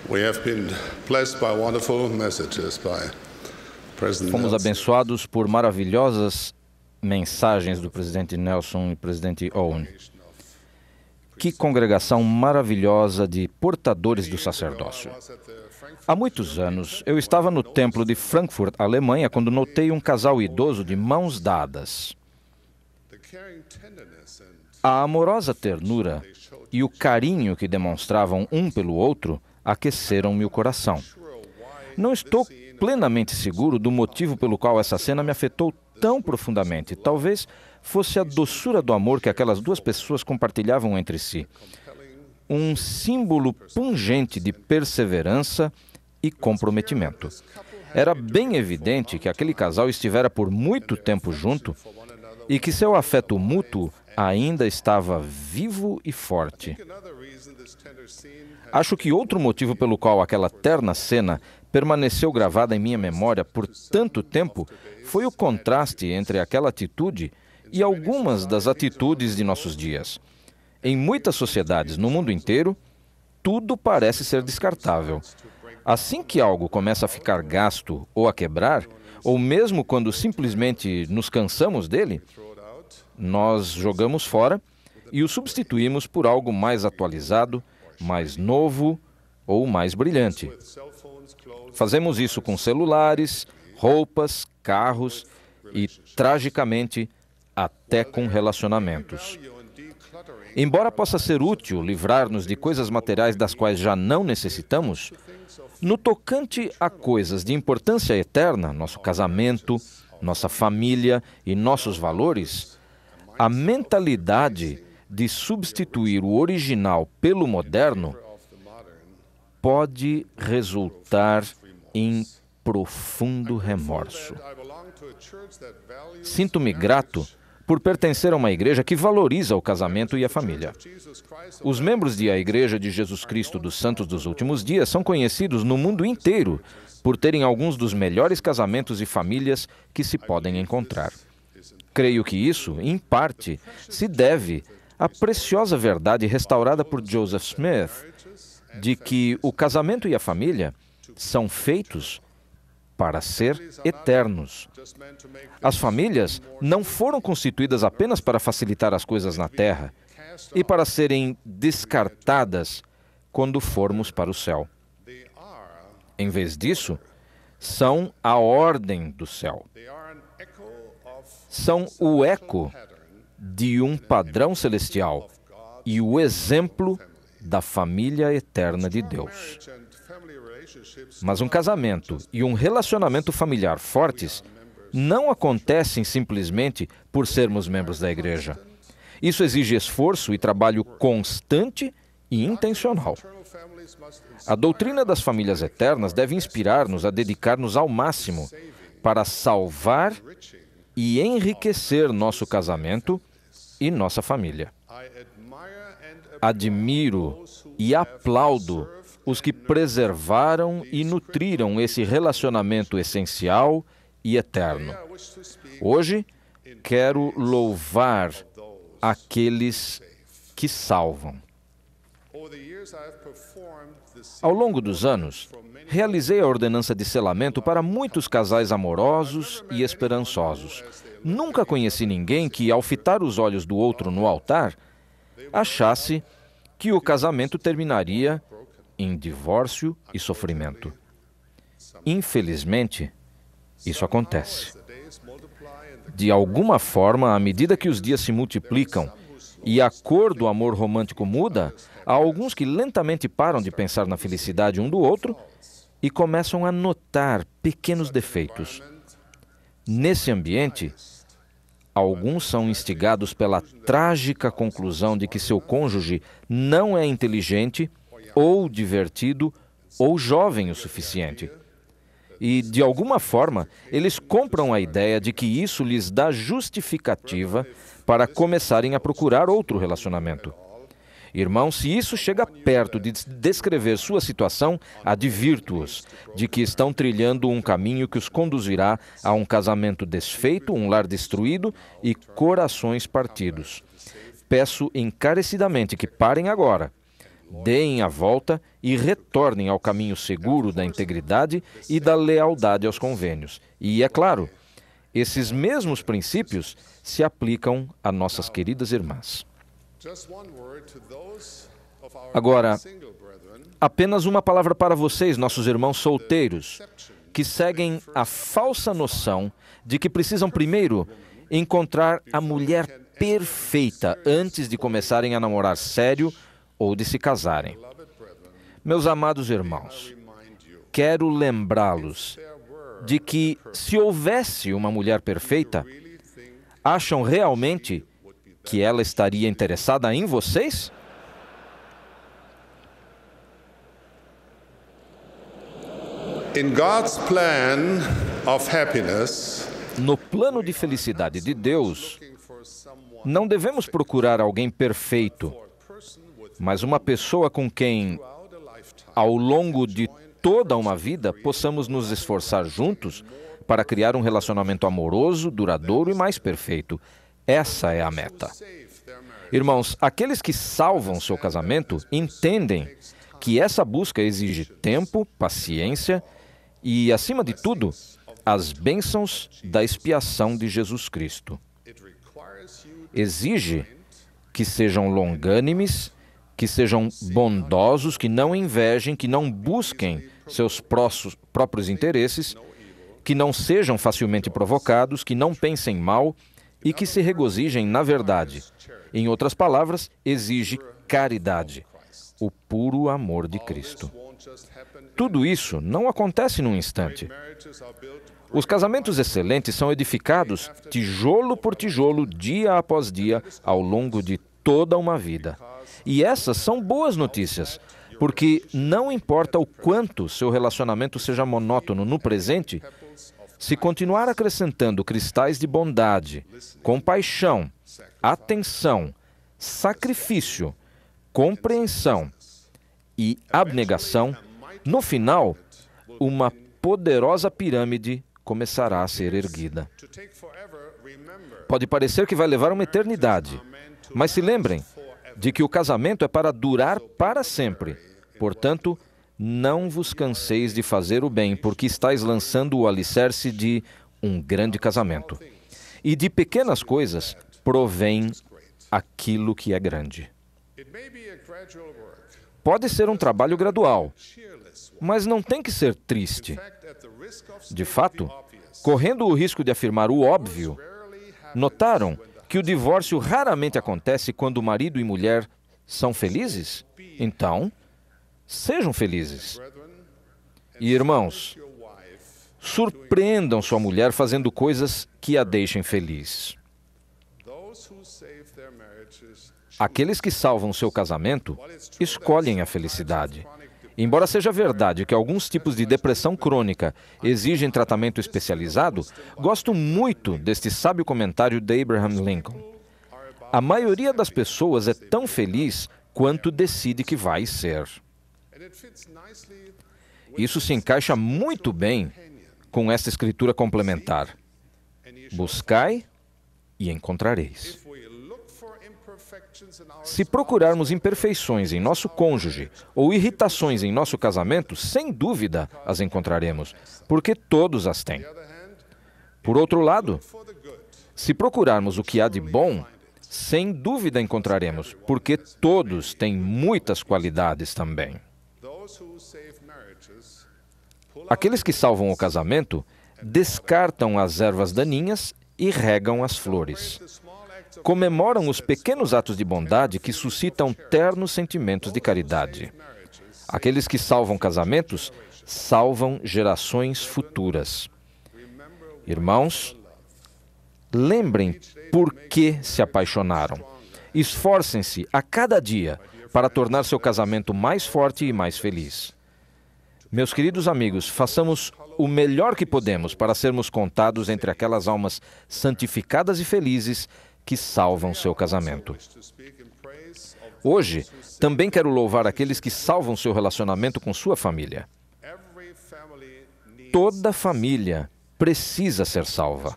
We have been blessed by wonderful messages by President Fomos Nelson. abençoados por maravilhosas mensagens do presidente Nelson e presidente Owen. Que congregação maravilhosa de portadores do sacerdócio. Há muitos anos, eu estava no templo de Frankfurt, Alemanha, quando notei um casal idoso de mãos dadas. A amorosa ternura e o carinho que demonstravam um pelo outro aqueceram-me o coração. Não estou plenamente seguro do motivo pelo qual essa cena me afetou tão profundamente. Talvez fosse a doçura do amor que aquelas duas pessoas compartilhavam entre si. Um símbolo pungente de perseverança e comprometimento. Era bem evidente que aquele casal estivera por muito tempo junto e que seu afeto mútuo ainda estava vivo e forte. Acho que outro motivo pelo qual aquela terna cena permaneceu gravada em minha memória por tanto tempo foi o contraste entre aquela atitude e algumas das atitudes de nossos dias. Em muitas sociedades no mundo inteiro, tudo parece ser descartável. Assim que algo começa a ficar gasto ou a quebrar, ou mesmo quando simplesmente nos cansamos dele, nós jogamos fora e o substituímos por algo mais atualizado, mais novo ou mais brilhante. Fazemos isso com celulares, roupas, carros e, tragicamente, até com relacionamentos. Embora possa ser útil livrar-nos de coisas materiais das quais já não necessitamos, no tocante a coisas de importância eterna, nosso casamento, nossa família e nossos valores, a mentalidade de substituir o original pelo moderno pode resultar em profundo remorso. Sinto-me grato por pertencer a uma igreja que valoriza o casamento e a família. Os membros da Igreja de Jesus Cristo dos Santos dos Últimos Dias são conhecidos no mundo inteiro por terem alguns dos melhores casamentos e famílias que se podem encontrar. Creio que isso, em parte, se deve à preciosa verdade restaurada por Joseph Smith, de que o casamento e a família são feitos para ser eternos. As famílias não foram constituídas apenas para facilitar as coisas na terra e para serem descartadas quando formos para o céu. Em vez disso, são a ordem do céu. São o eco de um padrão celestial e o exemplo da família eterna de Deus. Mas um casamento e um relacionamento familiar fortes não acontecem simplesmente por sermos membros da igreja. Isso exige esforço e trabalho constante e intencional. A doutrina das famílias eternas deve inspirar-nos a dedicar-nos ao máximo para salvar e enriquecer nosso casamento e nossa família. Admiro e aplaudo os que preservaram e nutriram esse relacionamento essencial e eterno. Hoje, quero louvar aqueles que salvam. Ao longo dos anos, realizei a ordenança de selamento para muitos casais amorosos e esperançosos. Nunca conheci ninguém que, ao fitar os olhos do outro no altar, achasse que o casamento terminaria em divórcio e sofrimento. Infelizmente, isso acontece. De alguma forma, à medida que os dias se multiplicam e a cor do amor romântico muda, há alguns que lentamente param de pensar na felicidade um do outro e começam a notar pequenos defeitos. Nesse ambiente, alguns são instigados pela trágica conclusão de que seu cônjuge não é inteligente, ou divertido, ou jovem o suficiente. E, de alguma forma, eles compram a ideia de que isso lhes dá justificativa para começarem a procurar outro relacionamento. Irmãos, se isso chega perto de descrever sua situação, advirto-os de que estão trilhando um caminho que os conduzirá a um casamento desfeito, um lar destruído e corações partidos. Peço encarecidamente que parem agora, deem a volta e retornem ao caminho seguro da integridade e da lealdade aos convênios. E, é claro, esses mesmos princípios se aplicam a nossas queridas irmãs. Agora, apenas uma palavra para vocês, nossos irmãos solteiros, que seguem a falsa noção de que precisam primeiro encontrar a mulher perfeita antes de começarem a namorar sério ou de se casarem. Meus amados irmãos, quero lembrá-los de que, se houvesse uma mulher perfeita, acham realmente que ela estaria interessada em vocês? In God's plan of happiness, no plano de felicidade de Deus, não devemos procurar alguém perfeito, mas uma pessoa com quem, ao longo de toda uma vida, possamos nos esforçar juntos para criar um relacionamento amoroso, duradouro e mais perfeito. Essa é a meta. Irmãos, aqueles que salvam seu casamento entendem que essa busca exige tempo, paciência e, acima de tudo, as bênçãos da expiação de Jesus Cristo. Exige que sejam longânimes, que sejam bondosos, que não invejem, que não busquem seus próprios interesses, que não sejam facilmente provocados, que não pensem mal e que se regozijem na verdade. Em outras palavras, exige caridade, o puro amor de Cristo. Tudo isso não acontece num instante. Os casamentos excelentes são edificados tijolo por tijolo, dia após dia, ao longo de toda uma vida. E essas são boas notícias, porque não importa o quanto seu relacionamento seja monótono no presente, se continuar acrescentando cristais de bondade, compaixão, atenção, sacrifício, compreensão e abnegação, no final, uma poderosa pirâmide começará a ser erguida. Pode parecer que vai levar uma eternidade, mas se lembrem de que o casamento é para durar para sempre. Portanto, não vos canseis de fazer o bem, porque estáis lançando o alicerce de um grande casamento. E de pequenas coisas provém aquilo que é grande. Pode ser um trabalho gradual, mas não tem que ser triste. De fato, correndo o risco de afirmar o óbvio, notaram que o divórcio raramente acontece quando marido e mulher são felizes? Então, sejam felizes. E, irmãos, surpreendam sua mulher fazendo coisas que a deixem feliz. Aqueles que salvam seu casamento escolhem a felicidade. Embora seja verdade que alguns tipos de depressão crônica exigem tratamento especializado, gosto muito deste sábio comentário de Abraham Lincoln. A maioria das pessoas é tão feliz quanto decide que vai ser. Isso se encaixa muito bem com esta escritura complementar. Buscai e encontrareis. Se procurarmos imperfeições em nosso cônjuge ou irritações em nosso casamento, sem dúvida as encontraremos, porque todos as têm. Por outro lado, se procurarmos o que há de bom, sem dúvida encontraremos, porque todos têm muitas qualidades também. Aqueles que salvam o casamento descartam as ervas daninhas e regam as flores. Comemoram os pequenos atos de bondade que suscitam ternos sentimentos de caridade. Aqueles que salvam casamentos salvam gerações futuras. Irmãos, lembrem por que se apaixonaram. Esforcem-se a cada dia para tornar seu casamento mais forte e mais feliz. Meus queridos amigos, façamos o melhor que podemos para sermos contados entre aquelas almas santificadas e felizes que salvam seu casamento. Hoje, também quero louvar aqueles que salvam seu relacionamento com sua família. Toda família precisa ser salva.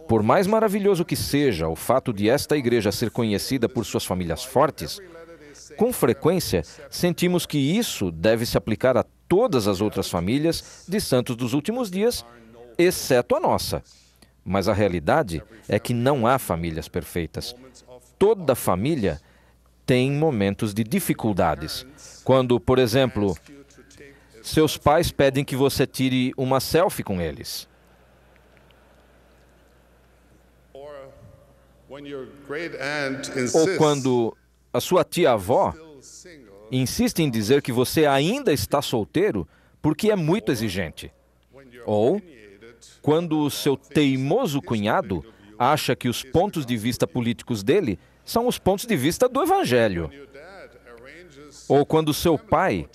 Por mais maravilhoso que seja o fato de esta igreja ser conhecida por suas famílias fortes, Com frequência, sentimos que isso deve se aplicar a todas as outras famílias de santos dos últimos dias, exceto a nossa. Mas a realidade é que não há famílias perfeitas. Toda família tem momentos de dificuldades. Quando, por exemplo, seus pais pedem que você tire uma selfie com eles. Ou quando a sua tia-avó insiste em dizer que você ainda está solteiro porque é muito exigente. Ou quando o seu teimoso cunhado acha que os pontos de vista políticos dele são os pontos de vista do Evangelho. Ou quando seu pai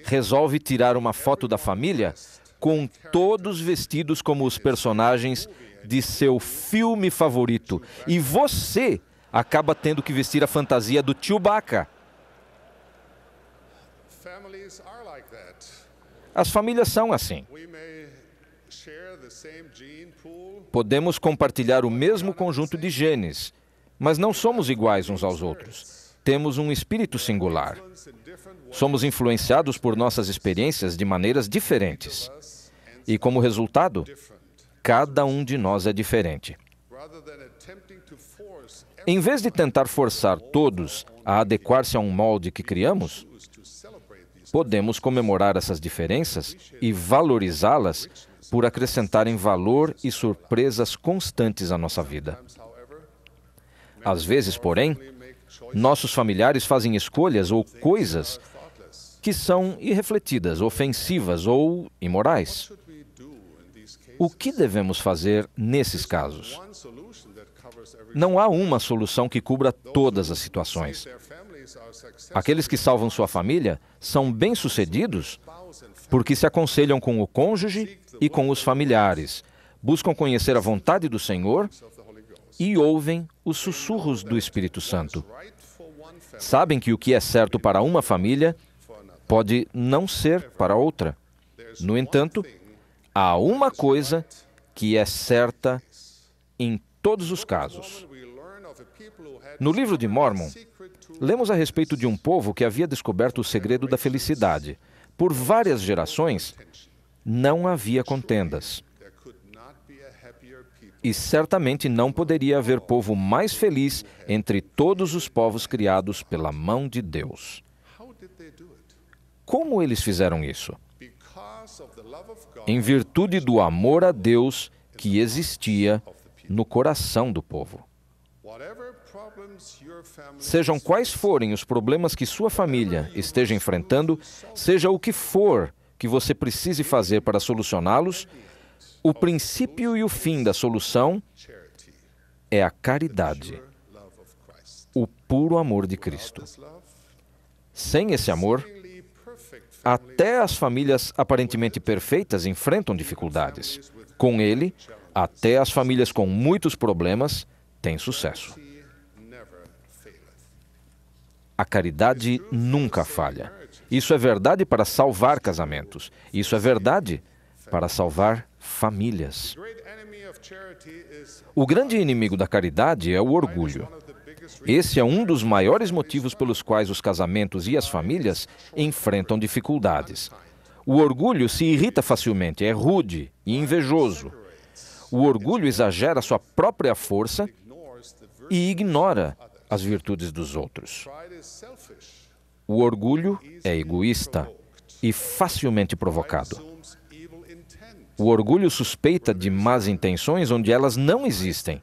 resolve tirar uma foto da família com todos vestidos como os personagens de seu filme favorito. E você acaba tendo que vestir a fantasia do Chewbacca. As famílias são assim. Podemos compartilhar o mesmo conjunto de genes, mas não somos iguais uns aos outros. Temos um espírito singular. Somos influenciados por nossas experiências de maneiras diferentes. E, como resultado, cada um de nós é diferente. Em vez de tentar forçar todos a adequar-se a um molde que criamos, podemos comemorar essas diferenças e valorizá-las por acrescentarem valor e surpresas constantes à nossa vida. Às vezes, porém, nossos familiares fazem escolhas ou coisas que são irrefletidas, ofensivas ou imorais. O que devemos fazer nesses casos? Não há uma solução que cubra todas as situações. Aqueles que salvam sua família são bem-sucedidos porque se aconselham com o cônjuge e com os familiares, buscam conhecer a vontade do Senhor e ouvem os sussurros do Espírito Santo. Sabem que o que é certo para uma família pode não ser para outra. No entanto, há uma coisa que é certa em todos os casos. No livro de Mórmon, lemos a respeito de um povo que havia descoberto o segredo da felicidade. Por várias gerações, não havia contendas. E certamente não poderia haver povo mais feliz entre todos os povos criados pela mão de Deus. Como eles fizeram isso? Em virtude do amor a Deus que existia no coração do povo. Sejam quais forem os problemas que sua família esteja enfrentando, seja o que for que você precise fazer para solucioná-los, o princípio e o fim da solução é a caridade, o puro amor de Cristo. Sem esse amor, até as famílias aparentemente perfeitas enfrentam dificuldades. Com ele, até as famílias com muitos problemas têm sucesso. A caridade nunca falha. Isso é verdade para salvar casamentos. Isso é verdade para salvar famílias. O grande inimigo da caridade é o orgulho. Esse é um dos maiores motivos pelos quais os casamentos e as famílias enfrentam dificuldades. O orgulho se irrita facilmente, é rude e invejoso. O orgulho exagera sua própria força e ignora as virtudes dos outros. O orgulho é egoísta e facilmente provocado. O orgulho suspeita de más intenções onde elas não existem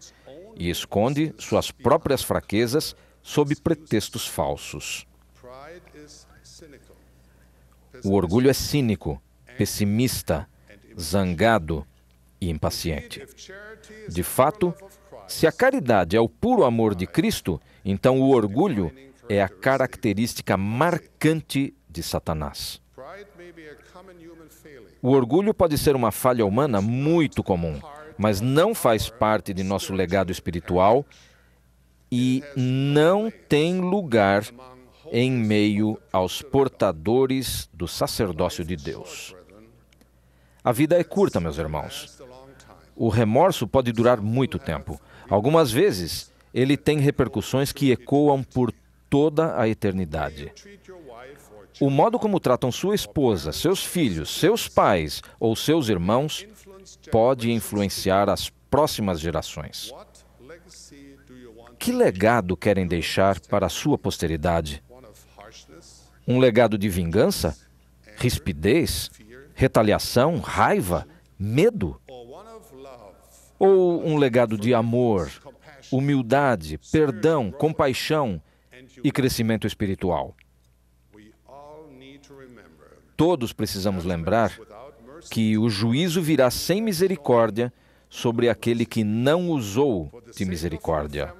e esconde suas próprias fraquezas sob pretextos falsos. O orgulho é cínico, pessimista, zangado e impaciente. De fato, se a caridade é o puro amor de Cristo, então o orgulho é a característica marcante de Satanás. O orgulho pode ser uma falha humana muito comum, mas não faz parte de nosso legado espiritual e não tem lugar em meio aos portadores do sacerdócio de Deus. A vida é curta, meus irmãos. O remorso pode durar muito tempo. Algumas vezes, ele tem repercussões que ecoam por toda a eternidade. O modo como tratam sua esposa, seus filhos, seus pais ou seus irmãos pode influenciar as próximas gerações. Que legado querem deixar para a sua posteridade? Um legado de vingança? Rispidez? Retaliação? Raiva? Medo? Ou um legado de amor, humildade, perdão, compaixão e crescimento espiritual? Todos precisamos lembrar que o juízo virá sem misericórdia sobre aquele que não usou de misericórdia.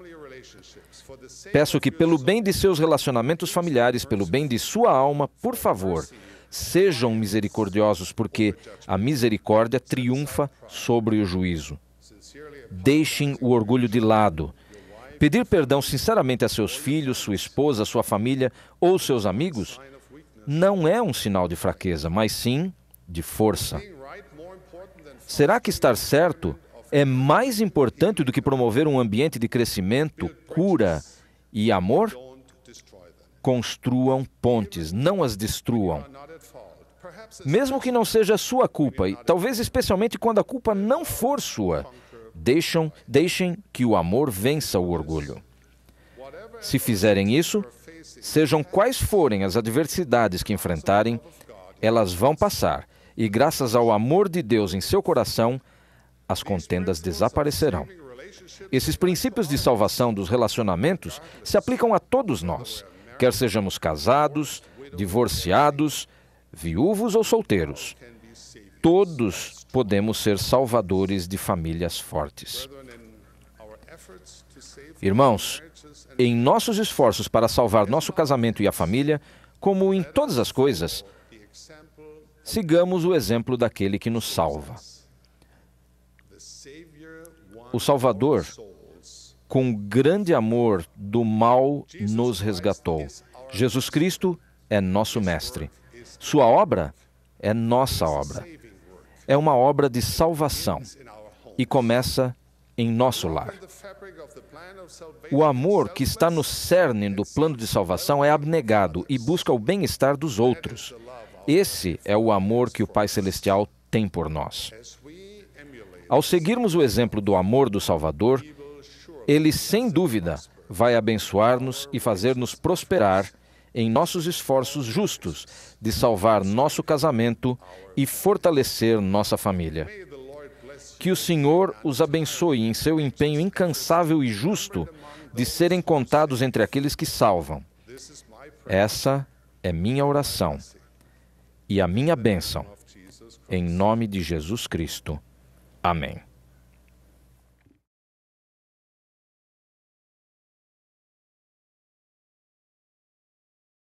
Peço que, pelo bem de seus relacionamentos familiares, pelo bem de sua alma, por favor, sejam misericordiosos, porque a misericórdia triunfa sobre o juízo. Deixem o orgulho de lado. Pedir perdão sinceramente a seus filhos, sua esposa, sua família ou seus amigos não é um sinal de fraqueza, mas sim de força. Será que estar certo é mais importante do que promover um ambiente de crescimento, cura e amor? Construam pontes, não as destruam. Mesmo que não seja sua culpa, e talvez especialmente quando a culpa não for sua, deixem que o amor vença o orgulho. Se fizerem isso, sejam quais forem as adversidades que enfrentarem, elas vão passar, e graças ao amor de Deus em seu coração, as contendas desaparecerão. Esses princípios de salvação dos relacionamentos se aplicam a todos nós, quer sejamos casados, divorciados, viúvos ou solteiros. Todos podemos ser salvadores de famílias fortes. Irmãos, em nossos esforços para salvar nosso casamento e a família, como em todas as coisas, sigamos o exemplo daquele que nos salva. O Salvador, com grande amor do mal, nos resgatou. Jesus Cristo é nosso Mestre. Sua obra é nossa obra. É uma obra de salvação e começa em nosso lar. O amor que está no cerne do plano de salvação é abnegado e busca o bem-estar dos outros. Esse é o amor que o Pai Celestial tem por nós. Ao seguirmos o exemplo do amor do Salvador, Ele, sem dúvida, vai abençoar-nos e fazer-nos prosperar em nossos esforços justos de salvar nosso casamento e fortalecer nossa família. Que o Senhor os abençoe em seu empenho incansável e justo de serem contados entre aqueles que salvam. Essa é minha oração e a minha bênção, em nome de Jesus Cristo. Amém.